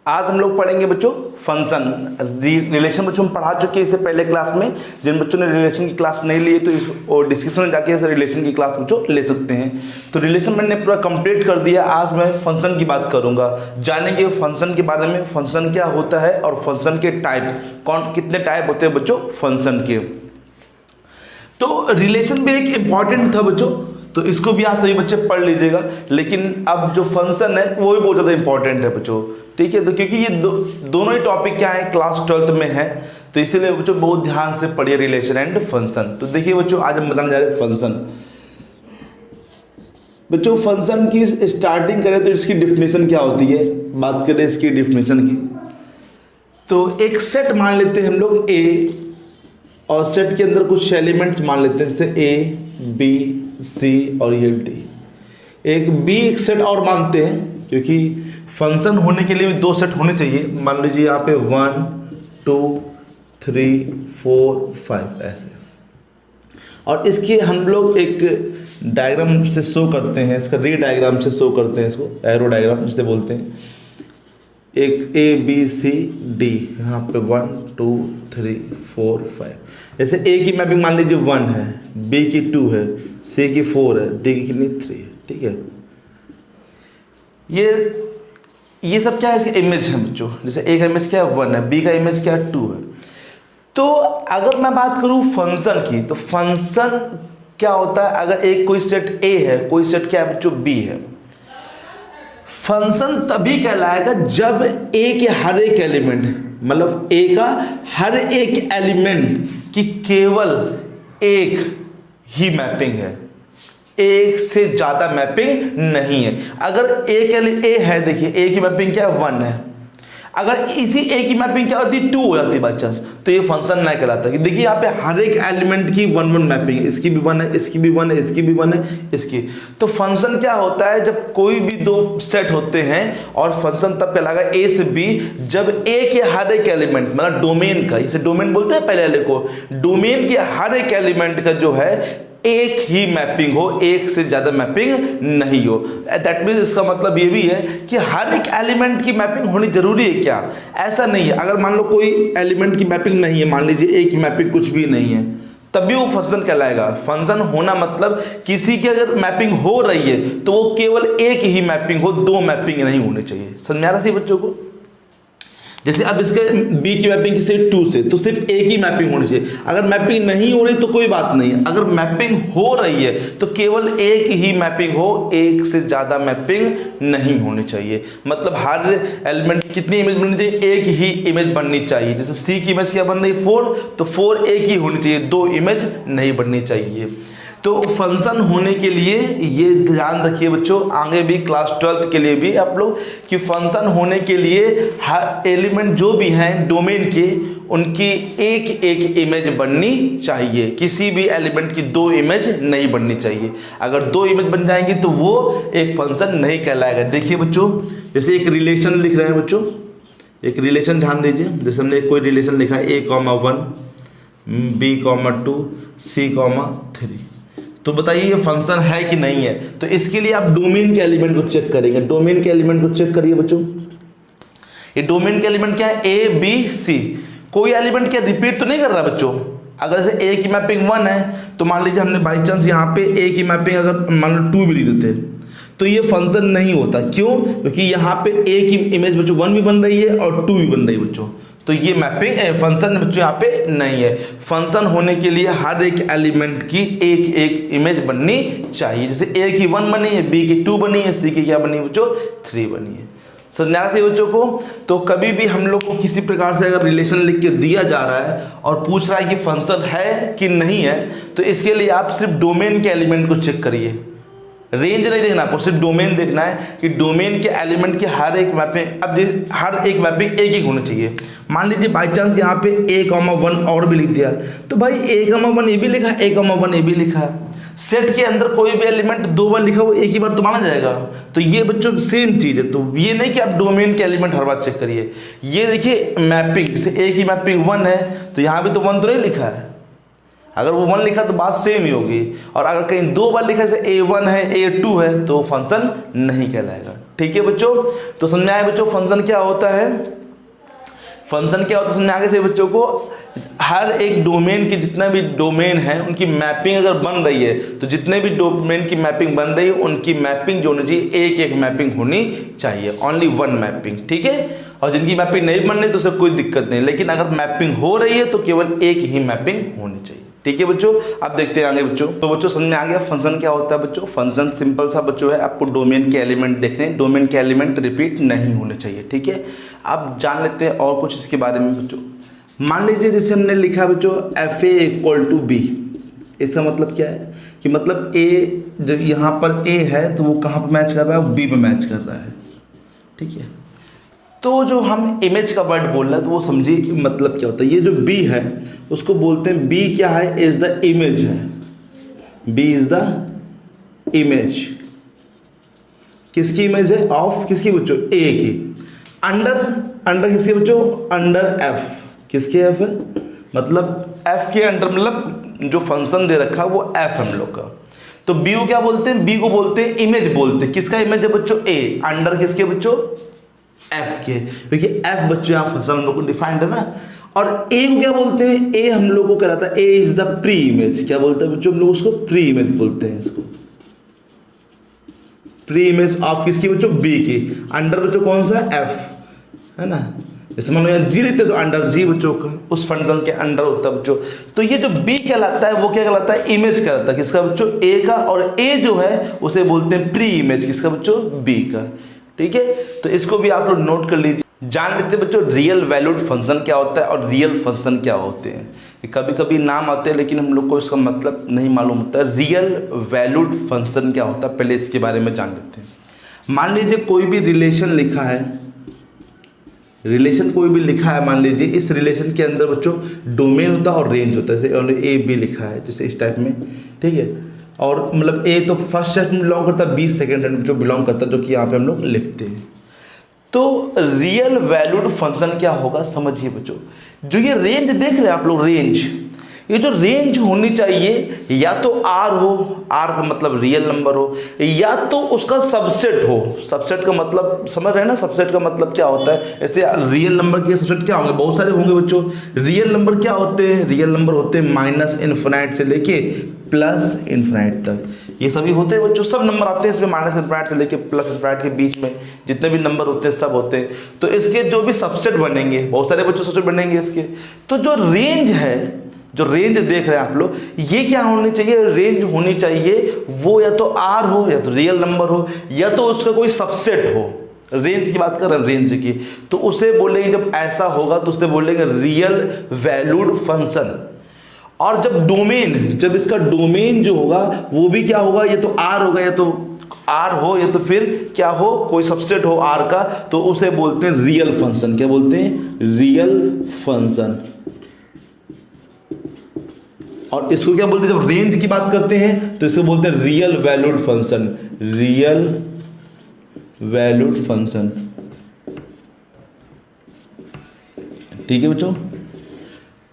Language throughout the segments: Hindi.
आज हम लोग पढ़ेंगे बच्चों फंक्शन रिलेशन। बच्चों हम पढ़ा चुके हैं इससे पहले क्लास में। जिन बच्चों ने रिलेशन की क्लास नहीं ली है तो इस डिस्क्रिप्शन में जाके इस रिलेशन की क्लास बच्चों ले सकते हैं। तो रिलेशन मैंने पूरा कंप्लीट कर दिया। आज मैं फंक्शन की बात करूंगा, जानेंगे फंक्शन के बारे में, फंक्शन क्या होता है और फंक्शन के टाइप कितने टाइप होते हैं बच्चों फंक्शन के। तो रिलेशन भी एक इंपॉर्टेंट था बच्चों, तो इसको भी आज सभी बच्चे पढ़ लीजिएगा। लेकिन अब जो फंक्शन है वो भी बहुत ज़्यादा इंपॉर्टेंट है बच्चों, ठीक है। तो क्योंकि ये दोनों ही टॉपिक क्या है क्लास 12th में है, तो इसीलिए बच्चों बहुत ध्यान से पढ़िए रिलेशन एंड फंक्शन। तो देखिए बच्चों आज हम बताने जा रहे हैं फंक्शन। बच्चों फंक्शन की स्टार्टिंग करें तो इसकी डिफिनेशन क्या होती है, बात करें इसकी डिफिनेशन की। तो एक सेट मान लेते हैं हम लोग ए, और सेट के अंदर कुछ एलिमेंट्स मान लेते हैं जैसे ए बी सी और ये डी। एक बी एक सेट और मानते हैं, क्योंकि फंक्शन होने के लिए भी दो सेट होने चाहिए। मान लीजिए यहाँ पे 1 2 3 4 5 ऐसे। और इसकी हम लोग एक डायग्राम से शो करते हैं, इसका रे डायग्राम से शो करते हैं, इसको एरो डायग्राम जिसे बोलते हैं। एक ए बी सी डी, यहाँ पे 1 2 3 4 5। जैसे ए की मैपिंग मान लीजिए 1 है, बी की 2 है, सी की 4 है, डी की कितनी 3 है, ठीक है। ये सब क्या है, इसके इमेज है बच्चों। जैसे ए का इमेज क्या है 1 है, बी का इमेज क्या है 2 है। तो अगर मैं बात करूँ फंक्शन की, तो फंक्शन क्या होता है, अगर एक कोई सेट ए है, कोई सेट क्या है बच्चों बी है, फंक्शन तभी कहलाएगा जब ए के हर एक एलिमेंट, मतलब ए का हर एक एलिमेंट की केवल एक ही मैपिंग है, एक से ज्यादा मैपिंग नहीं है। अगर ए है, देखिए ए की मैपिंग क्या है 1 है, अगर इसी ए की मैपिंग क्या होती है 2 हो जाती है बाई चांस, तो ये फंक्शन नहीं कहलाता। कि देखिए यहाँ पे हर एक एलिमेंट की 1 1 मैपिंग है, इसकी भी 1 है, इसकी भी 1 है, इसकी भी 1 है, इसकी। तो फंक्शन क्या होता है, जब कोई भी दो सेट होते हैं, और फंक्शन तब कहलाएगा ए से बी जब ए के हर एक एलिमेंट, मतलब डोमेन का, इसे डोमेन बोलते हैं पहले वाले को, डोमेन के हर एक एलिमेंट का जो है एक ही मैपिंग हो, एक से ज्यादा मैपिंग नहीं हो। दैट मीन्स इसका मतलब ये भी है कि हर एक एलिमेंट की मैपिंग होनी जरूरी है क्या, ऐसा नहीं है। अगर मान लो कोई एलिमेंट की मैपिंग नहीं है, मान लीजिए ए की मैपिंग कुछ भी नहीं है, तब भी वो फंक्शन कहलाएगा। फंक्शन होना मतलब किसी की अगर मैपिंग हो रही है तो वो केवल एक ही मैपिंग हो, दो मैपिंग नहीं होनी चाहिए। समझ में आ रहा है बच्चों को। जैसे अब इसके बी की मैपिंग किसी 2 से, तो सिर्फ एक ही मैपिंग होनी चाहिए। अगर मैपिंग नहीं हो रही तो कोई बात नहीं है, अगर मैपिंग हो रही है तो केवल एक ही मैपिंग हो, एक से ज्यादा मैपिंग नहीं होनी चाहिए। मतलब हर एलिमेंट कितनी इमेज बननी चाहिए, एक ही इमेज बननी चाहिए। जैसे सी की इमेज क्या बन रही है 4, तो 4 एक ही होनी चाहिए, 2 इमेज नहीं बननी चाहिए। तो फंक्शन होने के लिए ये ध्यान रखिए बच्चों, आगे भी क्लास 12th के लिए भी आप लोग, कि फंक्शन होने के लिए हर एलिमेंट जो भी हैं डोमेन के, उनकी एक एक इमेज बननी चाहिए। किसी भी एलिमेंट की 2 इमेज नहीं बननी चाहिए। अगर 2 इमेज बन जाएंगी तो वो एक फंक्शन नहीं कहलाएगा। देखिए बच्चों, जैसे एक रिलेशन लिख रहे हैं बच्चों, एक रिलेशन ध्यान दीजिए। जैसे हमने कोई रिलेशन लिखा है A,1 B,2 C,3, तो बताइए ये फंक्शन है कि नहीं है। तो इसके लिए आप डोमेन के एलिमेंट को चेक करेंगे। डोमेन के एलिमेंट को चेक करिए बच्चों। ये डोमेन के एलिमेंट क्या है ए बी सी, कोई एलिमेंट क्या रिपीट तो नहीं कर रहा बच्चों। अगर जैसे ए की मैपिंग 1 है, तो मान लीजिए हमने बाई चांस यहाँ पे ए की मैपिंग अगर मान लो 2 भी लिख देते तो ये फंक्शन नहीं होता। क्यों? क्योंकि यहाँ पे ए की इमेज बच्चों 1 भी बन रही है और 2 भी बन रही है बच्चों, तो ये मैपिंग फंक्शन बच्चों यहाँ पे नहीं है। फंक्शन होने के लिए हर एक एलिमेंट की एक एक इमेज बननी चाहिए। जैसे ए की 1 बनी है, बी की 2 बनी है, सी की क्या बनी है बच्चों 3 बनी है। समझा रहे बच्चों को। तो कभी भी हम लोग को किसी प्रकार से अगर रिलेशन लिख के दिया जा रहा है और पूछ रहा है कि फंक्शन है कि नहीं है, तो इसके लिए आप सिर्फ डोमेन के एलिमेंट को चेक करिए। रेंज नहीं देखना आपको, सिर्फ डोमेन देखना है कि डोमेन के एलिमेंट की हर एक मैपिंग, अब हर एक मैपिंग एक ही होनी चाहिए। मान लीजिए बाई चांस यहाँ पे A,1 और भी लिख दिया, तो भाई A,1 ये भी लिखा है, A,1 ये भी लिखा है। सेट के अंदर कोई भी एलिमेंट 2 बार लिखा हो एक ही बार तो माना जाएगा। तो ये बच्चों सेम चीज है। तो ये नहीं कि आप डोमेन के एलिमेंट हर बार चेक करिए। ये देखिए मैपिंग से ए की मैपिंग 1 है, तो यहाँ भी तो 1 तो नहीं लिखा है। अगर वो 1 लिखा तो बात सेम ही होगी। और अगर कहीं 2 बार लिखा जैसे A1 है A2 है, तो फंक्शन नहीं कहलाएगा। ठीक है बच्चों, तो समझ में आया बच्चों फंक्शन क्या होता है। फंक्शन क्या होता है समझ में आगे से बच्चों को, हर एक डोमेन की जितना भी डोमेन है उनकी मैपिंग अगर बन रही है तो जितने भी डोमेन की मैपिंग बन रही है उनकी मैपिंग जो होनी चाहिए एक एक मैपिंग होनी चाहिए, ओनली वन मैपिंग, ठीक है। और जिनकी मैपिंग नहीं बन रही तो उससे कोई दिक्कत नहीं, लेकिन अगर मैपिंग हो रही है तो केवल एक ही मैपिंग होनी चाहिए, ठीक है बच्चों। अब देखते हैं आगे बच्चों, तो बच्चों समझ में आ गया फंक्शन क्या होता है बच्चों। फंक्शन सिंपल सा बच्चों है, आपको डोमेन के एलिमेंट देखने हैं, डोमेन के एलिमेंट रिपीट नहीं होने चाहिए, ठीक है। अब जान लेते हैं और कुछ इसके बारे में बच्चों। मान लीजिए जैसे हमने लिखा बच्चों FA = B, इसका मतलब क्या है कि मतलब A जब यहाँ पर A है तो वो कहाँ पर मैच कर रहा है, B पे मैच कर रहा है, ठीक है। तो जो हम इमेज का वर्ड बोल रहे हैं तो वो समझिए मतलब क्या होता है। ये जो B है उसको बोलते हैं, B क्या है, इज द इमेज है, B इज द इमेज, किसकी इमेज है, ऑफ किसकी बच्चों, A की। अंडर किसके बच्चों, अंडर F, किसके F है, मतलब F के अंडर, मतलब जो फंक्शन दे रखा है वो F हम लोग का। तो B को क्या बोलते हैं, B को बोलते हैं इमेज बोलते हैं, किसका इमेज है बच्चों, A, अंडर किसके बच्चों, F के, क्योंकि F बच्चों यहाँ फंक्शन हम लोग को डिफाइंड है ना। और A को क्या बोलते हैं, A हम लोग को कहलाता है, A is the pre image, क्या बोलते हैं बच्चों हम लोग उसको, प्री इमेज बोलते हैं इसको, प्री इमेज ऑफ किसकी बच्चों, B की। अंडर बच्चों कौन सा, F है ना, जैसे मान लो यहाँ G लिखते तो अंडर G बच्चों का उस फंक्शन के अंडर होता है बच्चों। तो ये जो B कहलाता है वो क्या कहलाता है, इमेज कहलाता है, किसका बच्चों, A का। और A जो है उसे बोलते हैं प्री इमेज, किसका बच्चों, B का, ठीक है। तो इसको भी आप लोग नोट कर लीजिए। जान लेते हैं बच्चों रियल वैल्यूड फंक्शन क्या होता है और रियल फंक्शन क्या होते हैं। कभी कभी नाम आते हैं लेकिन हम लोग को इसका मतलब नहीं मालूम होता है। रियल वैल्यूड फंक्शन क्या होता है, पहले इसके बारे में जान लेते हैं। मान लीजिए कोई भी रिलेशन लिखा है, रिलेशन कोई भी लिखा है, मान लीजिए इस रिलेशन के अंदर बच्चों डोमेन होता है और रेंज होता है, जैसे A B लिखा है जैसे इस टाइप में, ठीक है। और मतलब A तो फर्स्ट सेट में बिलोंग करता है, B सेकेंड सेट में जो बिलोंग करता है, जो कि यहाँ पे हम लोग लिखते हैं। तो रियल वैल्यूड फंक्शन क्या होगा समझिए बच्चों। जो ये रेंज देख रहे हैं आप लोग, रेंज, ये जो रेंज होनी चाहिए या तो R हो, R का मतलब रियल नंबर हो, या तो उसका सबसेट हो। सबसेट का मतलब समझ रहे हैं ना, सबसेट का मतलब क्या होता है। ऐसे रियल नंबर के सबसेट क्या होंगे, बहुत सारे होंगे बच्चों। रियल नंबर क्या होते हैं, रियल नंबर होते हैं -∞ से लेके +∞ तक, ये सभी होते हैं बच्चों। सब नंबर आते हैं इसमें -∞ से लेके +∞ के बीच में जितने भी नंबर होते हैं सब होते हैं। तो इसके जो भी सबसेट बनेंगे, बहुत सारे बच्चों सबसेट बनेंगे इसके। तो जो रेंज है, जो रेंज देख रहे हैं आप लोग, ये क्या होनी चाहिए, रेंज होनी चाहिए वो या तो R हो, या तो रियल नंबर हो, या तो उसका कोई सबसेट हो। रेंज की बात कर रहे हैं, रेंज की, तो उसे बोलेंगे, जब ऐसा होगा तो उसे बोलेंगे रियल वैल्यूड फंक्शन। और जब डोमेन, जब इसका डोमेन जो होगा वो भी क्या होगा, या तो R होगा, या तो R हो, या तो फिर क्या हो, कोई सबसेट हो R का, तो उसे बोलते हैं रियल फंक्शन। क्या बोलते हैं, रियल फंक्शन। और इसको क्या बोलते हैं, जब रेंज की बात करते हैं तो इसको बोलते हैं real valued function, real valued function, ठीक है बच्चों।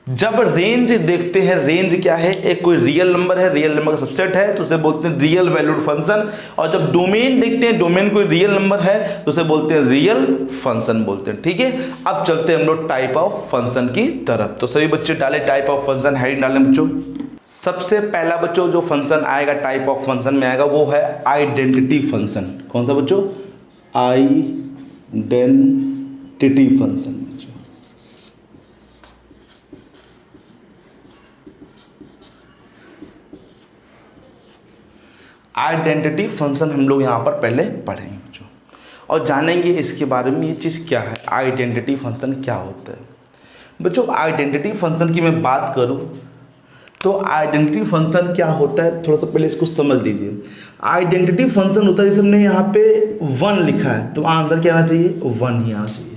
जब रेंज देखते हैं, रेंज क्या है, एक कोई रियल नंबर है, रियल नंबर का सबसेट है तो उसे बोलते हैं रियल वैल्यूड फंक्शन। और जब डोमेन देखते हैं, डोमेन कोई रियल नंबर है तो उसे बोलते हैं रियल फंक्शन बोलते हैं, ठीक है। अब चलते हैं हम लोग टाइप ऑफ फंक्शन की तरफ। तो सभी बच्चे डाले टाइप ऑफ फंक्शन, हेडिंग डालें बच्चों। सबसे पहला बच्चों जो फंक्शन आएगा टाइप ऑफ फंक्शन में आएगा वो है आइडेंटिटी फंक्शन। कौन सा बच्चों, आइडेंटिटी फंक्शन। आइडेंटिटी फंक्शन हम लोग यहाँ पर पहले पढ़ेंगे बच्चों और जानेंगे इसके बारे में, ये चीज़ क्या है, आइडेंटिटी फंक्शन क्या होता है बच्चों। आइडेंटिटी फंक्शन की मैं बात करूँ तो आइडेंटिटी फंक्शन क्या होता है, थोड़ा सा पहले इसको समझ लीजिए। आइडेंटिटी फंक्शन होता है, जैसे हमने यहाँ पे 1 लिखा है तो आंसर क्या आना चाहिए, 1 ही आना चाहिए।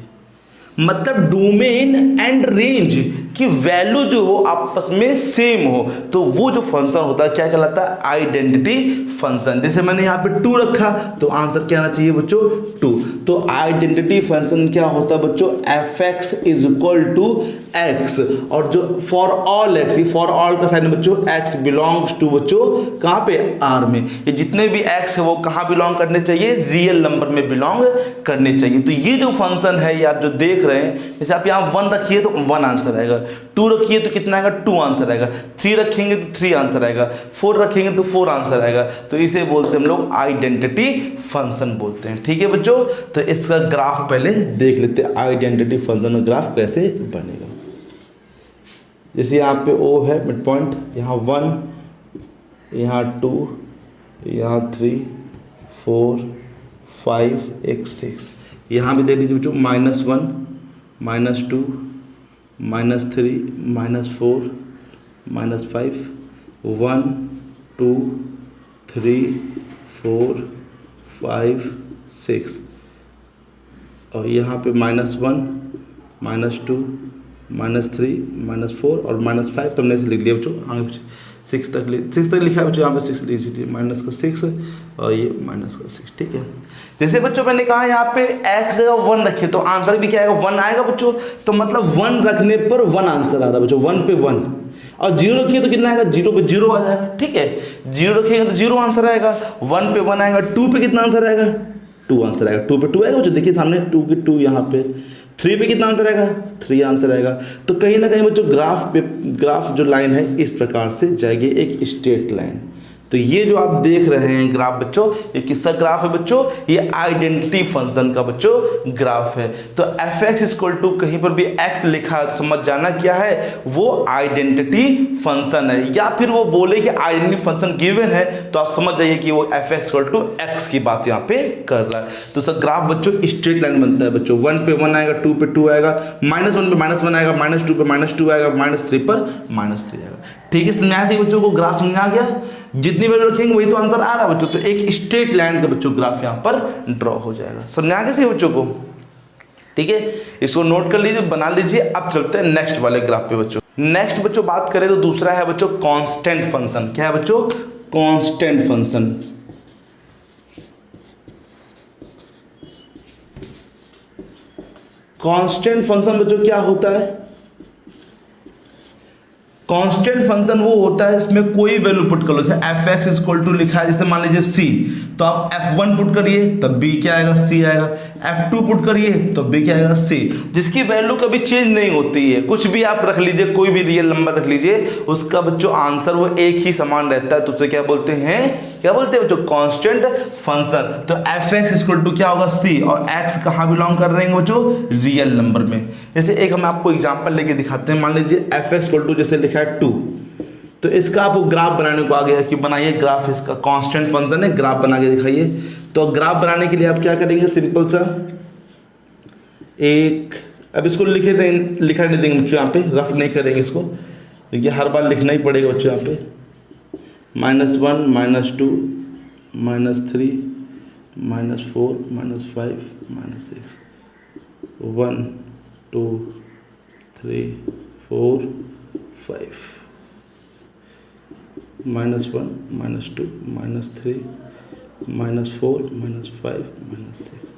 मतलब डोमेन एंड रेंज की वैल्यू जो हो आपस में सेम हो तो वो जो फंक्शन होता है क्या कहलाता है, आइडेंटिटी फंक्शन। जैसे मैंने यहाँ पे 2 रखा तो आंसर क्या आना चाहिए बच्चों, 2। तो आइडेंटिटी फंक्शन क्या होता है बच्चों, f x is equal to x, और जो फॉर ऑल एक्स, ये फॉर ऑल का साइन बच्चों एक्स बिलोंग्स टू बच्चों कहाँ पे, आर में। ये जितने भी एक्स है वो कहाँ बिलोंग करने चाहिए, रियल नंबर में बिलोंग करने चाहिए। तो ये जो फंक्शन है ये आप जो देख रहे हैं, जैसे आप यहाँ 1 रखिए तो 1 आंसर आएगा, 2 रखिए तो कितना आएगा, 2 आंसर आएगा, 3 रखेंगे तो 3 आंसर आएगा, 4 रखेंगे तो 4 आंसर आएगा। तो इसे बोलते हैं हम लोग आइडेंटिटी फंक्शन बोलते हैं। ठीक है बच्चों, तो इसका ग्राफ पहले देख लेते हैं, आइडेंटिटी फंक्शन का ग्राफ कैसे बनेगा। जैसे यहाँ पे O है मिड पॉइंट, यहाँ 1, यहाँ 2, यहाँ 3, 4, 5, एक 6, यहाँ भी देख लीजिए बच्चों -1, -2, -3, -4, -5, 1, 2, 3, 4, 5, 6, और यहाँ पे -1, -2, -3, -4 और -5 तो हमने से लिख लिया बच्चों, आगे 6 तक लिखा है बच्चों, यहाँ पे 6 लीजिए, -6 और ये -6। ठीक है, जैसे बच्चों मैंने कहा यहाँ पे x जगह 1 रखिए तो आंसर भी क्या आएगा, 1 आएगा बच्चों। तो मतलब 1 रखने पर 1 आंसर आ रहा है बच्चों, 1 पे 1, और 0 रखिए तो कितना आएगा, 0 पे 0 आ जाएगा। ठीक है, 0 रखिएगा तो 0 आंसर आएगा, 1 पे 1 आएगा, 2 पे कितना आंसर आएगा, 2 आंसर आएगा, 2 पे 2 आएगा बच्चों, देखिए सामने 2 की 2 यहाँ पे, 3 पे कितना आंसर आएगा, 3 आंसर आएगा। तो कहीं ना कहीं बच्चों ग्राफ जो लाइन है इस प्रकार से जाएगी, एक स्ट्रेट लाइन। तो ये जो आप देख रहे हैं ग्राफ बच्चों, ये किसका ग्राफ है बच्चों, ये आइडेंटिटी फंक्शन का बच्चों ग्राफ है। तो एफ एक्स इक्वल टू कहीं पर भी एक्स लिखा है तो समझ जाना क्या है, वो आइडेंटिटी फंक्शन है। या फिर वो बोले कि आइडेंटिटी फंक्शन गिवन है तो आप समझ जाइए कि वो f x equal to x की बात यहाँ पे कर रहा है। तो उसका ग्राफ बच्चों स्ट्रेट लाइन बनता है बच्चों, 1 पे 1 आएगा, 2 पे 2 आएगा, -1 पे -1 आएगा, -2 पे -2 आएगा, -3 पर -3 आएगा। ठीक है, समझा से बच्चों को ग्राफ समझा गया, जितनी वैल्यू रखेंगे वही तो आंसर आ रहा है बच्चों। तो एक स्ट्रेट लाइन का बच्चों ग्राफ यहाँ पर ड्रॉ हो जाएगा। समझा कैसे बच्चों को, ठीक है, इसको नोट कर लीजिए, बना लीजिए। अब चलते हैं नेक्स्ट वाले ग्राफ पे बच्चों। नेक्स्ट बच्चों बात करें तो दूसरा है बच्चों कांस्टेंट फंक्शन। क्या है बच्चों, कांस्टेंट फंक्शन। कांस्टेंट फंक्शन बच्चों क्या होता है, कांस्टेंट फंक्शन वो होता है इसमें कोई वैल्यू पुट कर लो, जैसे एफ एक्स इक्वल टू लिखा है, जैसे मान लीजिए सी, तो आप F1 पुट करिए तब भी क्या आएगा, C आएगा। F2 पुट करिए तब भी क्या आएगा, C, जिसकी वैल्यू कभी चेंज नहीं होती है। कुछ भी आप रख लीजिए, कोई भी रियल नंबर रख लीजिए, उसका बच्चों आंसर वो एक ही समान रहता है। तो उसे क्या बोलते हैं, क्या बोलते हैं बच्चों, कांस्टेंट फंक्शन। तो एफ एक्स इक्वल टू क्या होगा, C, और x कहाँ बिलोंग कर रहे हैं बच्चों, रियल नंबर में। जैसे एक हम आपको एग्जाम्पल लेके दिखाते हैं, मान लीजिए एफ एक्स इक्वल टू जैसे लिखा है 2, तो इसका आपको ग्राफ बनाने को आ गया कि बनाइए ग्राफ, इसका कांस्टेंट फंक्शन है, ग्राफ बना के दिखाइए। तो ग्राफ बनाने के लिए आप क्या करेंगे, सिंपल सा एक, अब इसको लिखा नहीं देंगे बच्चों, यहाँ पे रफ नहीं करेंगे इसको, देखिए हर बार लिखना ही पड़ेगा बच्चों। यहाँ पे -1, -2, -3, -4, -5, -6, 1, 2, 3, 4, 5, -1, -2, -3, -4, -5, -6।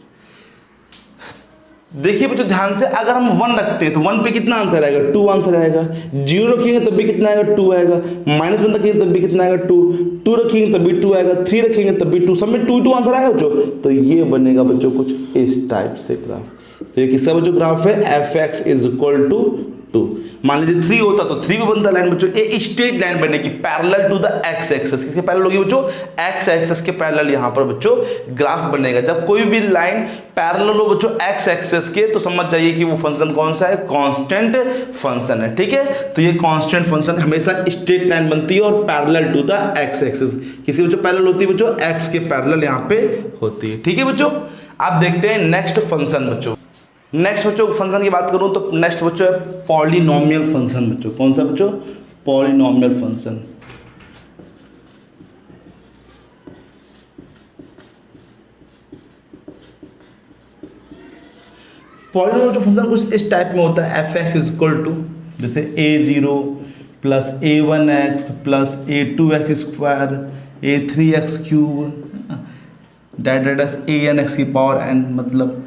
देखिए बच्चों ध्यान से, अगर हम 1 रखते हैं तो 1 पे कितना आंसर आएगा, 2 आंसर आएगा। 0 रखेंगे तब भी कितना आएगा, 2 आएगा। -1 रखेंगे तब भी कितना आएगा, 2 रखेंगे तब भी 2 आएगा। 3 रखेंगे तब भी 2, सब में 2 आंसर आएगा बच्चों। तो ये बनेगा बच्चों कुछ इस टाइप से ग्राफ। तो ये किसका बच्चों ग्राफ है, F x is equal to 2। मान लीजिए 3 होता तो 3 पे बनता लाइन बच्चों, ये स्ट्रेट लाइन बनेगी parallel to the x axis. किसके पैरेलल होगी बच्चों, एक्स एक्सिस के पैरेलल यहाँ पर बच्चों ग्राफ बनेगा। जब कोई भी लाइन पैरेलल हो बच्चों एक्स एक्सिस के, तो समझ जाइए कि वो फंक्शन कौन सा है, कांस्टेंट फंक्शन है। ठीक है, तो ये कांस्टेंट फंक्शन हमेशा स्ट्रेट लाइन बनती है और parallel to the x axis. किसी बच्चों पैरेलल होती है बच्चों, एक्स के पैरेलल यहाँ पे होती है। ठीक है बच्चों, आप देखते हैं नेक्स्ट फंक्शन बच्चों। नेक्स्ट बच्चों फंक्शन की बात करूं तो नेक्स्ट बच्चों है पॉलिनोमियल फंक्शन बच्चों। कौन सा बच्चों, पॉलिनोमियल फंक्शन। पॉलिनोमियल फंक्शन कुछ इस टाइप में होता है, F x is equal to जैसे a0 plus a1x plus a2x square a3x cube. That's a n x की पावर एन, मतलब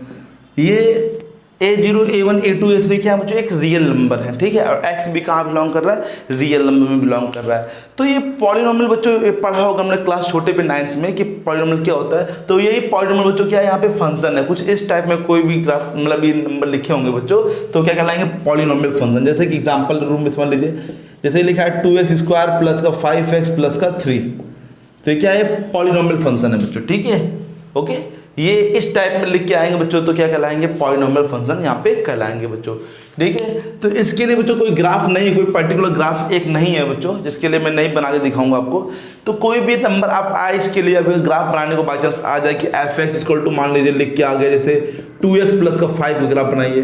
ये A0 A1 A2 A3 क्या है बच्चों, एक रियल नंबर है, ठीक है। और x भी कहाँ बिलोंग कर रहा है, रियल नंबर में बिलोंग कर रहा है। तो ये पॉलिनोमियल बच्चों पढ़ा होगा हमने क्लास छोटे पे 9th में कि पॉलिनोमियल क्या होता है। तो यही पॉलिनोमियल बच्चों क्या है, यहाँ पे फंक्शन है कुछ इस टाइप में, कोई भी ग्राफ मतलब ये नंबर लिखे होंगे बच्चों तो क्या कहलाएंगे, पॉलिनोमियल फंक्शन। जैसे कि एग्जाम्पल रूम में समझ लीजिए, जैसे लिखा है 2x² प्लस का 5x प्लस का 3, तो ये क्या है, पॉलिनोमियल फंक्शन है बच्चों, ठीक है। ओके, ये इस टाइप में लिख के आएंगे बच्चों तो क्या कहलाएंगे, पॉलिनोमियल फंक्शन यहाँ पे कहलाएंगे बच्चों, ठीक है। तो इसके लिए बच्चों कोई ग्राफ नहीं, कोई पर्टिकुलर ग्राफ एक नहीं है बच्चों, जिसके लिए मैं नहीं बना के दिखाऊंगा आपको। तो कोई भी नंबर आप आए, इसके लिए अभी ग्राफ बनाने को बाई चांस आ जाए कि f(x) = मान लीजिए लिख के आ गया, जैसे 2x प्लस का 5 ग्राफ बनाइए,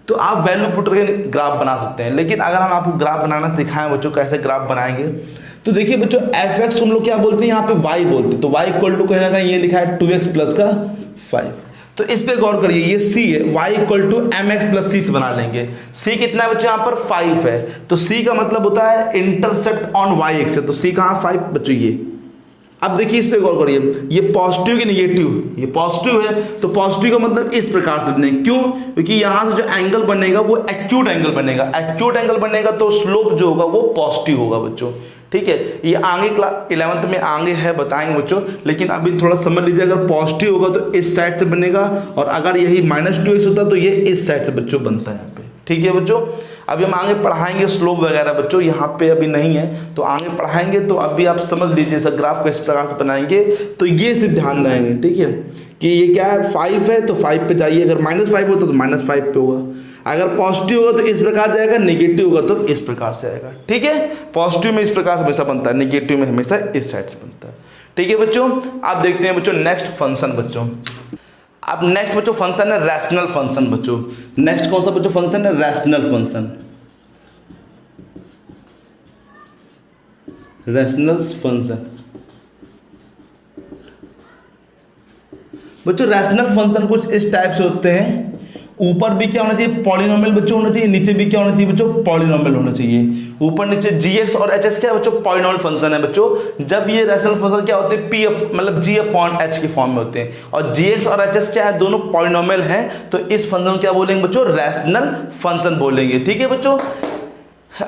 तो आप वैल्यू पुट करके ग्राफ बना सकते हैं। लेकिन अगर हम आपको ग्राफ बनाना सिखाएं बच्चों, कैसे ग्राफ बनाएंगे, तो देखिए बच्चों f(x) हम लोग क्या बोलते हैं, यहाँ पे y बोलते हैं। तो y = कहीं ना कहीं ये लिखा है 2x प्लस का 5, तो इस पे गौर करिए, ये c है, y = mx प्लस c से बना लेंगे। c कितना है बच्चों, यहाँ पर 5 है, तो c का मतलब होता है इंटरसेप्ट ऑन y एक्सिस, तो c कहाँ 5 बच्चों ये। अब देखिए इस पे गौर करिए, ये पॉजिटिव की नेगेटिव, ये पॉजिटिव है, तो पॉजिटिव का मतलब इस प्रकार से बनेगा, क्यों, क्योंकि यहाँ से जो एंगल बनेगा वो एक्यूट एंगल बनेगा, एक्यूट एंगल बनेगा तो स्लोप जो होगा वो पॉजिटिव होगा बच्चों, ठीक है। ये आगे क्लास 11th में आगे है बताएंगे बच्चों, लेकिन अभी थोड़ा समझ लीजिए, अगर पॉजिटिव होगा तो इस साइड से बनेगा, और अगर यही -2x होता तो ये इस साइड से बच्चों बनता है यहाँ पे, ठीक है बच्चों। अभी हम आगे पढ़ाएंगे स्लोप वगैरह बच्चों, यहाँ पे अभी नहीं है, तो आगे पढ़ाएंगे। तो अभी आप समझ लीजिए सर ग्राफ को इस प्रकार से बनाएंगे, तो ये सिर्फ ध्यान देंगे, ठीक है, कि ये क्या है 5 है तो 5 पे जाइए, अगर -5 होता तो -5 पे होगा, अगर पॉजिटिव होगा तो इस प्रकार जाएगा, नेगेटिव होगा तो इस प्रकार से आएगा, ठीक है। पॉजिटिव में इस प्रकार से हमेशा बनता है, नेगेटिव में हमेशा इस साइड से बनता है, ठीक है बच्चों। आप देखते हैं बच्चों नेक्स्ट फंक्शन बच्चों। अब नेक्स्ट बच्चों फंक्शन है रैशनल फंक्शन बच्चों। नेक्स्ट कौन सा बच्चों फंक्शन है, रैशनल फंक्शन। रैशनल फंक्शन बच्चों, रैशनल फंक्शन कुछ इस टाइप से होते हैं, ऊपर भी क्या होना चाहिए, पॉलिनोमियल बच्चों होना चाहिए, नीचे भी क्या होना चाहिए बच्चों, पॉलिनोमियल होना चाहिए। ऊपर नीचे gx और hs क्या है बच्चों, पॉलिनोमियल फंक्शन है बच्चों। जब ये रैशनल फंक्शन क्या होते हैं, p मतलब g/h के फॉर्म में होते हैं, और gx और hs क्या है, दोनों पॉलिनोमियल हैं, तो इस फंक्शन को क्या बोलेंगे बच्चों, रैशनल फंक्शन बोलेंगे, ठीक है बच्चों।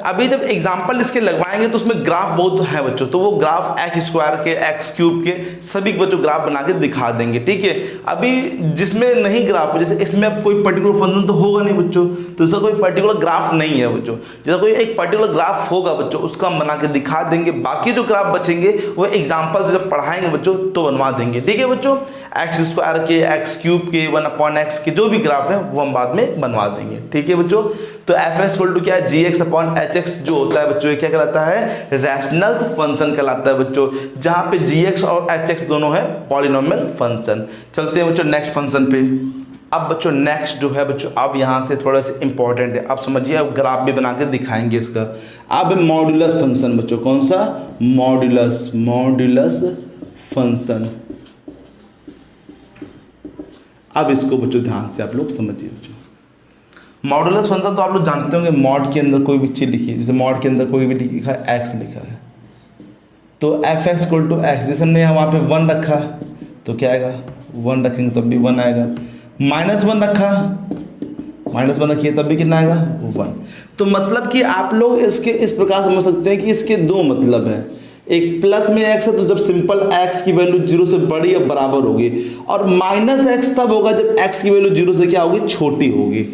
अभी जब एग्जाम्पल इसके लगवाएंगे तो उसमें ग्राफ बहुत है बच्चों, तो वो ग्राफ x² के x³ के सभी बच्चों ग्राफ बना के दिखा देंगे, ठीक है। अभी जिसमें नहीं ग्राफ, जैसे इसमें अब कोई पर्टिकुलर फंक्शन तो होगा नहीं बच्चों, तो इसका कोई पर्टिकुलर ग्राफ नहीं है बच्चों। जैसा कोई एक पर्टिकुलर ग्राफ होगा बच्चों, उसका हम बना के दिखा देंगे, बाकी जो ग्राफ बचेंगे वो एग्जाम्पल से जब पढ़ाएंगे बच्चों तो बनवा देंगे, ठीक है बच्चों। x² के x³ के 1/x के जो भी ग्राफ है वो हम बाद में बनवा देंगे, ठीक है बच्चों। तो f(x) क्या है, gx/hx जो होता है बच्चों, ये क्या कहलाता है, रैशनल फंक्शन कहलाता है बच्चों, जहां पे gx और hx दोनों है पॉलिनोमियल फंक्शन। चलते हैं बच्चों नेक्स्ट फंक्शन पे। अब बच्चों नेक्स्ट जो है बच्चों, अब यहाँ से थोड़ा सा इंपॉर्टेंट है, आप समझिए, अब ग्राफ भी बना के दिखाएंगे इसका। अब मॉड्यूलस फंक्शन बच्चों, कौन सा, मॉड्यूलस फंक्शन। अब इसको बच्चों ध्यान से आप लोग समझिए बच्चों। मॉडुलस फंक्शन तो आप लोग जानते होंगे, मॉड के अंदर कोई भी चीज़ लिखी है, जैसे मॉड के अंदर कोई भी लिखा है x लिखा है, तो f(x) = x, जैसे हमने वहाँ पे 1 रखा तो क्या आएगा, 1 रखेंगे तब भी 1 आएगा, -1 रखा, -1 रखिए तब भी कितना आएगा, 1। तो मतलब कि आप लोग इसके इस प्रकार समझ सकते हैं कि इसके दो मतलब है, एक प्लस में x है तो जब सिंपल x की वैल्यू 0 से बड़ी या बराबर होगी, और -x तब होगा जब x की वैल्यू 0 से क्या होगी, छोटी होगी।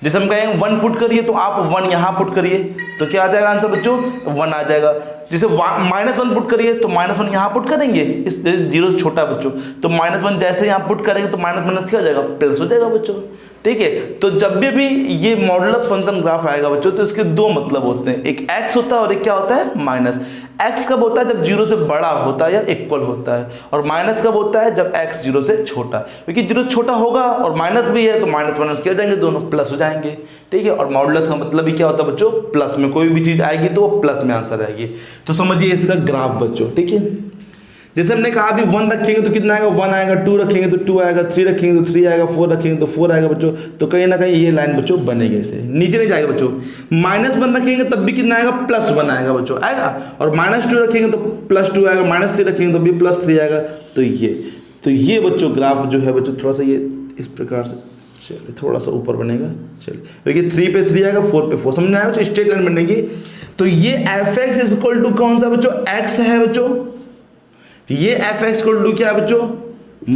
जैसे हम कहेंगे 1 पुट करिए तो आप 1 यहाँ पुट करिए तो क्या आ जाएगा आंसर बच्चों, 1 आ जाएगा। जैसे -1 पुट करिए तो -1 यहाँ पुट करेंगे, इस 0 से छोटा बच्चों, तो -1 जैसे यहाँ पुट करेंगे तो माइनस क्या हो जाएगा, प्लस हो जाएगा बच्चों, ठीक है। तो जब भी ये मॉडुलस फंक्शन ग्राफ आएगा बच्चों, तो इसके दो मतलब होते हैं, एक x होता है और एक क्या होता है, माइनस। x कब होता है, जब 0 से बड़ा होता है या इक्वल होता है, और माइनस कब होता है, जब x 0 से छोटा, क्योंकि 0 से छोटा होगा और माइनस भी है तो माइनस क्या हो जाएंगे, दोनों प्लस हो जाएंगे, ठीक है। और मॉडुलस का मतलब भी क्या होता है बच्चों, प्लस में कोई भी चीज़ आएगी तो वो प्लस में आंसर आएगी। तो समझिए इसका ग्राफ बच्चों, ठीक है। जैसे हमने कहा अभी 1 रखेंगे तो कितना आएगा, 1 आएगा, 2 रखेंगे तो 2 आएगा, 3 रखेंगे तो 3 आएगा, 4 रखेंगे तो 4 आएगा बच्चों। तो कहीं ना कहीं ये लाइन बच्चों बनेगी, ऐसे नीचे नहीं जाएगा बच्चों। -1 रखेंगे तब भी कितना आएगा, +1 आएगा बच्चों, आएगा। और -2 रखेंगे तो +2 आएगा, -3 रखेंगे तो भी +3 आएगा। तो ये तो ये बच्चों ग्राफ जो है बच्चों थोड़ा सा ये इस प्रकार से, चलिए थोड़ा सा ऊपर बनेगा, चलिए देखिए 3 पे 3 आएगा, 4 पे 4, समझ में आया बच्चों, स्ट्रेट लाइन बनेगी। तो ये F x is equal to कौन सा बच्चों, एक्स है बच्चों, ये एफ एक्स इक्वल टू क्या है बच्चों,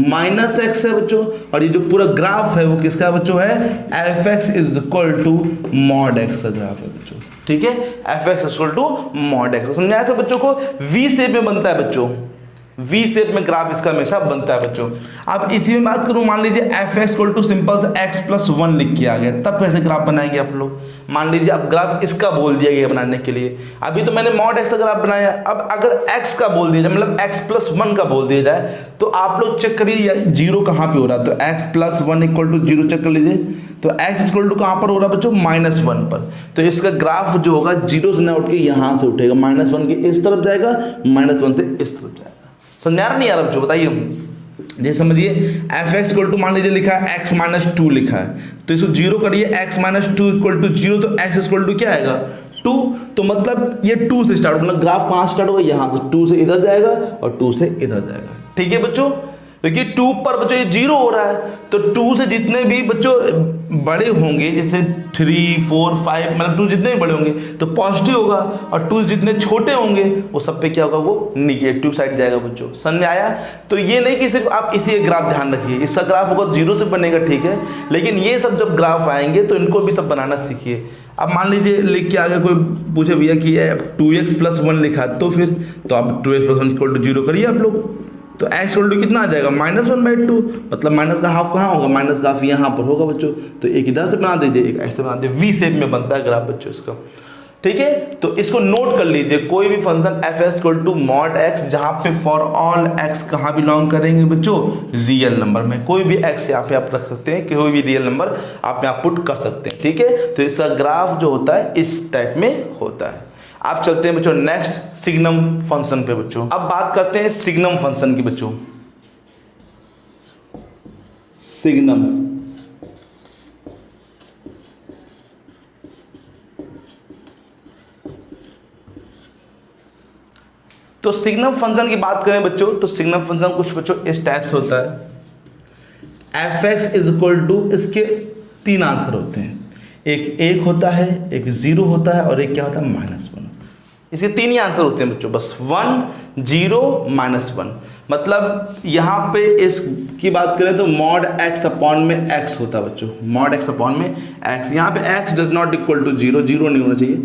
माइनस एक्स है बच्चों, और ये जो पूरा ग्राफ है वो किसका बच्चों है, F x is equal to mod x का ग्राफ है बच्चों, ठीक है, F x equal to mod x. समझा ऐसा बच्चों को, वी शेप में बनता है बच्चों, वी शेप में ग्राफ इसका हमेशा बनता है बच्चों। अब इसी में बात करूं, मान लीजिए F x equal to simple से एक्स प्लस 1 लिख के आ गया, तब कैसे ग्राफ बनाएंगे आप लोग। मान लीजिए अब ग्राफ इसका बोल दिया गया बनाने के लिए, अभी तो मैंने मॉड एक्स का ग्राफ बनाया, अब अगर एक्स का बोल दिया जाए, मतलब एक्स प्लस 1 का बोल दिया जाए, तो आप लोग चेक करिए जीरो कहाँ पे हो रहा है, तो x plus 1 equal to zero check कर लीजिए, तो एक्स इक्वल टू कहाँ पर हो रहा है बच्चों, -1 पर। तो इसका ग्राफ जो होगा जीरो से ना उठ के यहाँ से उठेगा, -1 के इस तरफ जाएगा, -1 से इस तरफ जाएगा। समझा रहा नहीं यार बच्चों, बताइए। जैसे समझिए एफ एक्स इक्वल टू मान लीजिए लिखा है x माइनस 2 लिखा है, तो इसको जीरो करिए, x minus 2 equal to zero, तो x इक्वल टू क्या आएगा 2, तो मतलब ये 2 से स्टार्ट, मतलब ग्राफ कहाँ स्टार्ट होगा, यहाँ से 2 से इधर जाएगा और 2 से इधर जाएगा, ठीक है बच्चों। क्योंकि 2 पर बच्चों ये 0 हो रहा है, तो 2 से जितने भी बच्चों बड़े होंगे, जैसे 3, 4, 5, मतलब 2 जितने भी बड़े होंगे तो पॉजिटिव होगा, और 2 जितने छोटे होंगे वो सब पे क्या होगा, वो निगेटिव साइड जाएगा बच्चों। समझ में आया। तो ये नहीं कि सिर्फ आप इसी ग्राफ ध्यान रखिए, इसका ग्राफ होगा 0 से बनेगा, ठीक है, लेकिन ये सब जब ग्राफ आएंगे तो इनको भी सब बनाना सीखिए। अब मान लीजिए लिख के आगे कोई पूछे भैया कि 2x प्लस 1 लिखा, तो फिर तो आप 2x प्लस 1 इक्वल टू 0 करिए आप लोग, तो x इक्वल टू कितना आ जाएगा, -1/2, मतलब माइनस का हाफ कहाँ होगा, माइनस का हाफ यहाँ पर होगा बच्चों। तो एक इधर से बना दीजिए, एक ऐसे बना दीजिए, वी शेप में बनता है ग्राफ बच्चों इसका, ठीक है। तो इसको नोट कर लीजिए, कोई भी function F x equal to mod x, जहाँ पे फॉर ऑल एक्स कहाँ बिलोंग करेंगे बच्चों, रियल नंबर में, कोई भी एक्स यहाँ पे आप रख सकते हैं, कोई भी रियल नंबर आप यहाँ पुट कर सकते हैं, ठीक है। तो इसका ग्राफ जो होता है इस टाइप में होता है। आप चलते हैं बच्चों नेक्स्ट सिग्नम फंक्शन पे बच्चों। अब बात करते हैं सिग्नम फंक्शन की बच्चों। सिग्नम तो सिग्नम फंक्शन की बात करें बच्चों, तो सिग्नम फंक्शन कुछ बच्चों इस टाइप से होता है। F x is equal to, इसके 3 आंसर होते हैं, एक 1 होता है, एक 0 होता है, और एक क्या होता है -1। इसके 3 ही आंसर होते हैं बच्चों, बस 1, 0, -1। मतलब यहाँ पे इसकी बात करें तो मॉड x अपॉन में x होता है बच्चों, मॉड x अपॉन में x, यहाँ पे x does not equal to 0, 0 नहीं होना चाहिए।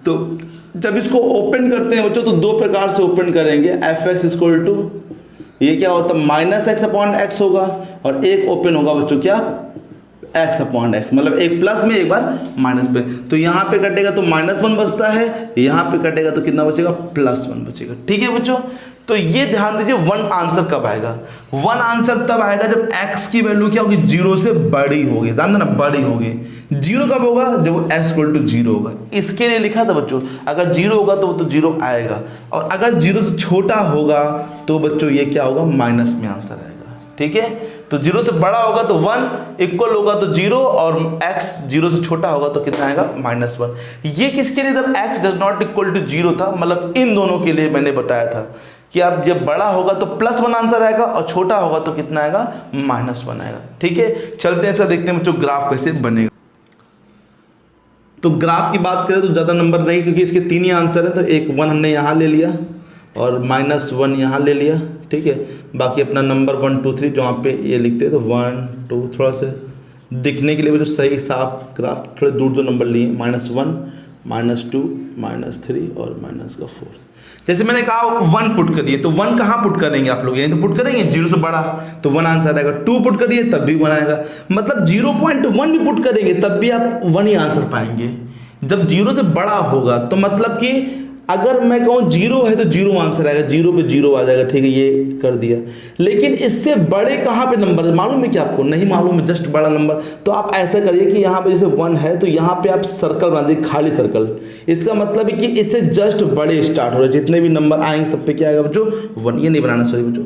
तो जब इसको ओपन करते हैं बच्चों तो 2 प्रकार से ओपन करेंगे, एफ एक्स इक्वल टू ये क्या होता है -x अपॉन x होगा, और एक ओपन होगा बच्चों क्या, x अपॉन x, मतलब एक प्लस में एक बार माइनस पे। तो यहाँ पे कटेगा तो -1 बचता है, यहाँ पे कटेगा तो कितना बचेगा, +1 बचेगा, ठीक है बच्चों। तो ये ध्यान दीजिए 1 आंसर कब आएगा, 1 आंसर तब आएगा जब x की वैल्यू क्या होगी, 0 से बड़ी होगी, जानते ना, बड़ी होगी। 0 कब होगा, जब x इक्वल टू 0 होगा। इसके लिए लिखा था बच्चों, अगर 0 होगा तो वो तो 0 आएगा, और अगर 0 से छोटा होगा तो बच्चों ये क्या होगा, माइनस में आंसर आएगा, ठीक है। तो 0 से बड़ा होगा तो 1, इक्वल होगा तो 0, और x 0 से छोटा होगा तो कितना आएगा, -1। ये किसके लिए, जब x does not equal to 0 था, मतलब इन दोनों के लिए मैंने बताया था कि अब जब बड़ा होगा तो +1 आंसर आएगा, और छोटा होगा तो कितना आएगा, -1 आएगा, ठीक है। चलते हैं इसका देखते हैं बच्चों ग्राफ कैसे बनेगा। तो ग्राफ की बात करें तो ज़्यादा नंबर नहीं, क्योंकि इसके 3 ही आंसर है, तो एक 1 हमने यहाँ ले लिया और -1 यहाँ ले लिया, ठीक है। बाकी अपना नंबर 1 2 3 जो यहाँ पे ये लिखते हैं, तो 1 2 थोड़ा सा दिखने के लिए जो सही साफ ग्राफ थोड़े दूर दो नंबर लिए, -1 -2 -3 और -4। जैसे मैंने कहा 1 पुट करिए, तो 1 कहाँ पुट करेंगे आप लोग, यहीं तो पुट करेंगे, 0 से बड़ा, तो 1 आंसर आएगा। 2 पुट करिए तब भी 1 आएगा, मतलब 0.1 भी पुट करेंगे तब भी आप 1 ही आंसर पाएंगे। जब 0 से बड़ा होगा तो मतलब कि अगर मैं कहूँ 0 है तो 0 आंसर आएगा, 0 पे 0 आ जाएगा, ठीक है, ये कर दिया। लेकिन इससे बड़े कहाँ पे नंबर मालूम है क्या आपको, नहीं मालूम है, जस्ट बड़ा नंबर। तो आप ऐसा करिए कि यहाँ पे जैसे 1 है तो यहाँ पे आप सर्कल बना दीजिए, खाली सर्कल। इसका मतलब है कि इससे जस्ट बड़े स्टार्ट हो रहे, जितने भी नंबर आएंगे सब पे क्या आएगा बच्चों, 1। ये नहीं बनाना, सॉरी बच्चों,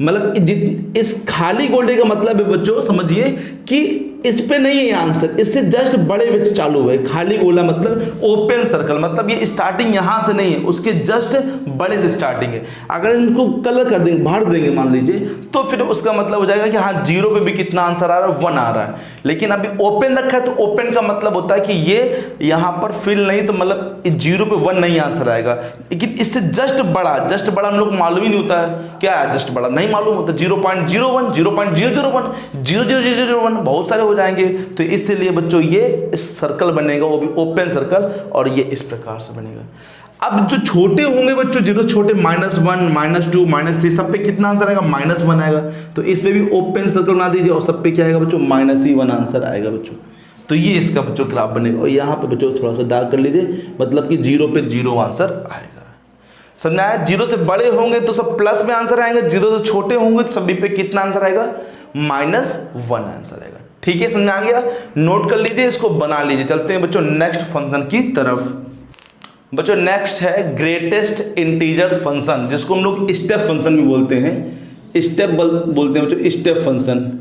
मतलब इस खाली गोल्डे का मतलब है बच्चों, समझिए कि इस पे नहीं है आंसर, इससे जस्ट बड़े में चालू हुए, खाली गोला मतलब ओपन सर्कल, मतलब ये स्टार्टिंग यहाँ से नहीं है, उसके जस्ट बड़े से स्टार्टिंग है। अगर इनको कलर कर देंगे, भर देंगे मान लीजिए, तो फिर उसका मतलब हो जाएगा कि हाँ जीरो पे भी कितना आंसर आ रहा है, 1 आ रहा है। लेकिन अभी ओपन रखा है तो ओपन का मतलब होता है कि ये यहाँ पर फिल नहीं, तो मतलब जीरो पे 1 नहीं आंसर आएगा। लेकिन इससे जस्ट बड़ा हम लोग मालूम ही नहीं होता है क्या है जस्ट बड़ा, नहीं मालूम होता। 0.01, 0.001, 0.001 बहुत सारे हो जाएंगे। तो इसलिए बच्चों ये सर्कल बनेगा, वो भी ओपन सर्कल, और ये इस प्रकार से बनेगा। अब जो छोटे होंगे बच्चों, जीरो छोटे, -1, -2, -3, सब पे कितना आंसर आएगा, -1 आएगा। तो इस पे भी ओपन सर्कल बना दीजिए और सब पे क्या आएगा बच्चों, -1 आंसर आएगा बच्चों। तो ये इसका बच्चों ग्राफ बनेगा। और यहाँ पे बच्चों थोड़ा सा डार्क कर लीजिए, मतलब कि 0 पे 0 आंसर आएगा। समझ आया? 0 से बड़े होंगे तो सब प्लस में आंसर आएंगे, 0 से छोटे होंगे तो सभी पे कितना आंसर आएगा, -1 आंसर आएगा। ठीक है, समझ आ गया? नोट कर लीजिए, इसको बना लीजिए। चलते हैं बच्चों नेक्स्ट फंक्शन की तरफ। बच्चों नेक्स्ट है ग्रेटेस्ट इंटीजर फंक्शन, जिसको हम लोग स्टेप फंक्शन भी बोलते हैं। स्टेप बोलते हैं बच्चों, स्टेप फंक्शन।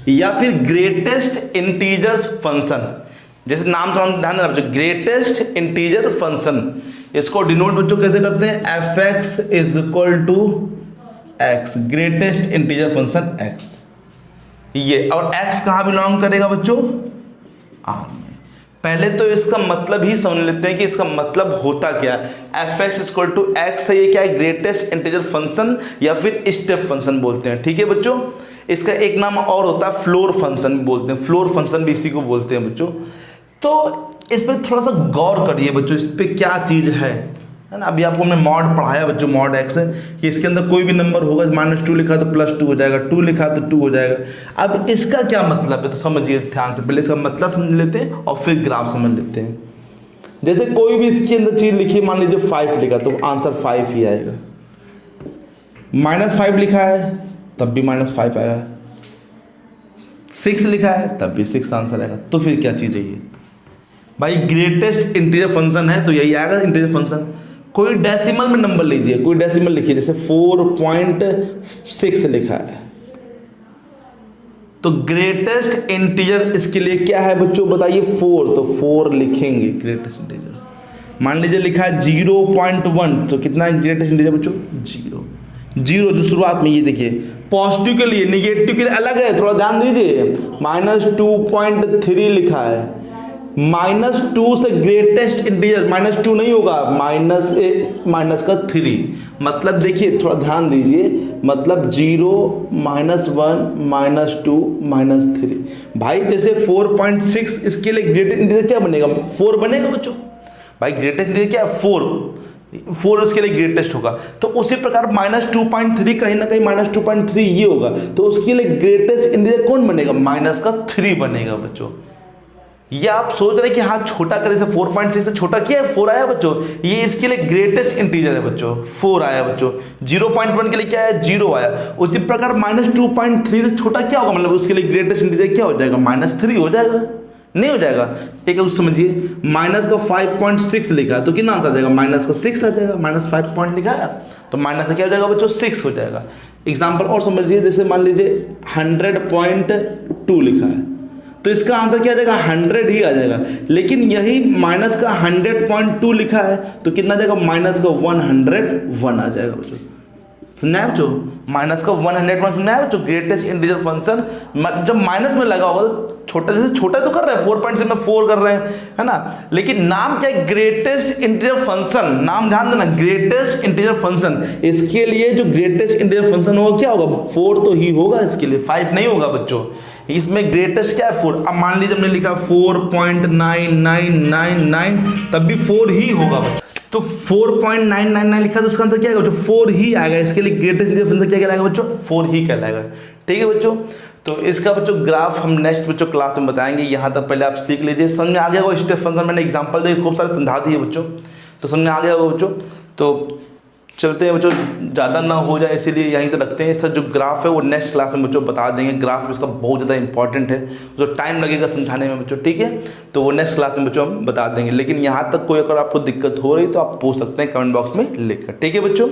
या फिर ग्रेटेस्ट इंटीजर फंक्शन, जैसे नाम से ध्यान देना बच्चों, ग्रेटेस्ट इंटीजर फंक्शन। इसको डिनोट बच्चों कैसे करते हैं, f(x) = x, greatest integer function x। ये और x कहाँ बिलोंग करेगा बच्चों, R में। पहले तो इसका मतलब ही समझ लेते हैं कि इसका मतलब होता क्या है। f(x) = x है, ये क्या है, ग्रेटेस्ट इंटीजर फंक्शन या फिर स्टेप फंक्शन बोलते हैं। ठीक है बच्चों, इसका एक नाम और होता है फ्लोर फंक्शन भी बोलते हैं, फ्लोर फंक्शन भी इसी को बोलते हैं बच्चों। तो इस पर थोड़ा सा गौर करिए बच्चों, इस पर क्या चीज़ है ना। अभी आपको मैं मॉड पढ़ाया बच्चों, मॉड x है कि इसके अंदर कोई भी नंबर होगा, -2 लिखा तो +2 हो जाएगा, 2 लिखा तो 2 हो जाएगा। अब इसका क्या मतलब है तो समझिए ध्यान से, पहले इसका मतलब समझ लेते हैं और फिर ग्राफ समझ लेते हैं। जैसे कोई भी इसके अंदर चीज़ लिखी, मान लीजिए 5 लिखा तो आंसर 5 ही आएगा। -5 लिखा है तब भी -5 आएगा, 6 लिखा है तब भी 6 आंसर आएगा। तो फिर क्या चीज़ है ये भाई, ग्रेटेस्ट इंटीजर फंक्शन है तो यही आएगा इंटीजर फंक्शन। कोई डेसिमल में नंबर लीजिए, कोई डेसिमल लिखिए, जैसे 4.6 लिखा है तो ग्रेटेस्ट इंटीजर इसके लिए क्या है बच्चों बताइए, 4, तो 4 लिखेंगे ग्रेटेस्ट इंटीजर। मान लीजिए लिखा है 0.1 तो कितना है ग्रेटेस्ट इंटीजर बच्चों, 0 जो शुरुआत में, ये देखिए पॉजिटिव के लिए, निगेटिव के लिए अलग है, थोड़ा ध्यान दीजिए। -2.3 लिखा है, -2 से ग्रेटेस्ट इंटीजर, -2 नहीं होगा, -3, मतलब देखिए थोड़ा ध्यान दीजिए, मतलब 0, -1, -2, -3। भाई जैसे 4.6 इसके लिए ग्रेटेस्ट इंटीजर क्या बनेगा, 4 बनेगा बच्चों। भाई ग्रेटेस्ट इंटीजर क्या है, 4 उसके लिए ग्रेटेस्ट होगा। तो उसी प्रकार -2.3 कहीं ना कहीं -2.3 ये होगा, तो उसके लिए ग्रेटेस्ट इंटीजर कौन बनेगा, -3 बनेगा बच्चों। ये आप सोच रहे हैं कि हाँ छोटा करे से 4.6 से छोटा क्या है, 4 आया बच्चों, ये इसके लिए ग्रेटेस्ट इंटीजर है बच्चों, 4 आया बच्चों। 0.1 के लिए क्या है, 0 आया। उसी प्रकार -2.3 से छोटा क्या होगा, मतलब उसके लिए ग्रेटेस्ट इंटीजर क्या हो जाएगा, -3 हो जाएगा, नहीं हो जाएगा। एक है समझिए, माइनस का 5.6 लिखा है तो कितना आंसर आ जाएगा, -6 आ जाएगा। -5 पॉइंट लिखा है तो माइनस का क्या हो जाएगा बच्चों, 6 हो जाएगा। एग्जाम्पल और समझिए, जैसे मान लीजिए 100.2 लिखा है तो इसका आंसर क्या आ जाएगा, 100 ही आ जाएगा। लेकिन यही माइनस का 100.2 लिखा है तो कितना आ जाएगा, -101 आ जाएगा बच्चों। सुनना है बच्चों, माइनस का 101 सुनना है बच्चों। ग्रेटेस्ट इंटीजर फंक्शन जब माइनस में लगा होगा तो छोटा, जैसे छोटा तो कर रहे हैं, 4.6 में 4 कर रहे हैं, है ना। लेकिन नाम क्या है, ग्रेटेस्ट इंटीजर फंक्शन। नाम ध्यान देना, ग्रेटेस्ट इंटीजर फंक्शन। इसके लिए जो ग्रेटेस्ट इंटीजर फंक्शन होगा क्या होगा, 4 तो ही होगा इसके लिए, 5 नहीं होगा बच्चों। इसमें ग्रेटेस्ट क्या है, 4। अब मान लीजिए हमने लिखा 4.9999 तब भी 4 ही होगा बच्चों। तो 4.999 लिखा तो उसका आंसर क्या आएगा बच्चों, 4 ही आएगा। इसके लिए ग्रेटेस्ट इंटीजर फंक्शन क्या कहलाएगा बच्चों, 4 ही कहलाएगा। ठीक है बच्चों, तो इसका बच्चों ग्राफ हम नेक्स्ट बच्चों क्लास में बताएंगे। यहाँ तक पहले आप सीख लीजिए, समझ में आ गया होगा। स्टेप फंक्शन मैंने एग्जांपल दे खूब सारे समझा दिए बच्चों, तो समझ में आ गया होगा बच्चों। तो चलते हैं बच्चों, ज़्यादा ना हो जाए इसीलिए यहीं तक रखते हैं। इसका जो ग्राफ है वो नेक्स्ट क्लास में बच्चों बता देंगे। ग्राफ इसका बहुत ज़्यादा इंपॉर्टेंट है, जो टाइम लगेगा समझाने में बच्चों, ठीक है। तो वो नेक्स्ट क्लास में बच्चों हम बता देंगे। लेकिन यहाँ तक कोई अगर आपको दिक्कत हो रही तो आप पूछ सकते हैं कमेंट बॉक्स में लिखकर, ठीक है बच्चों।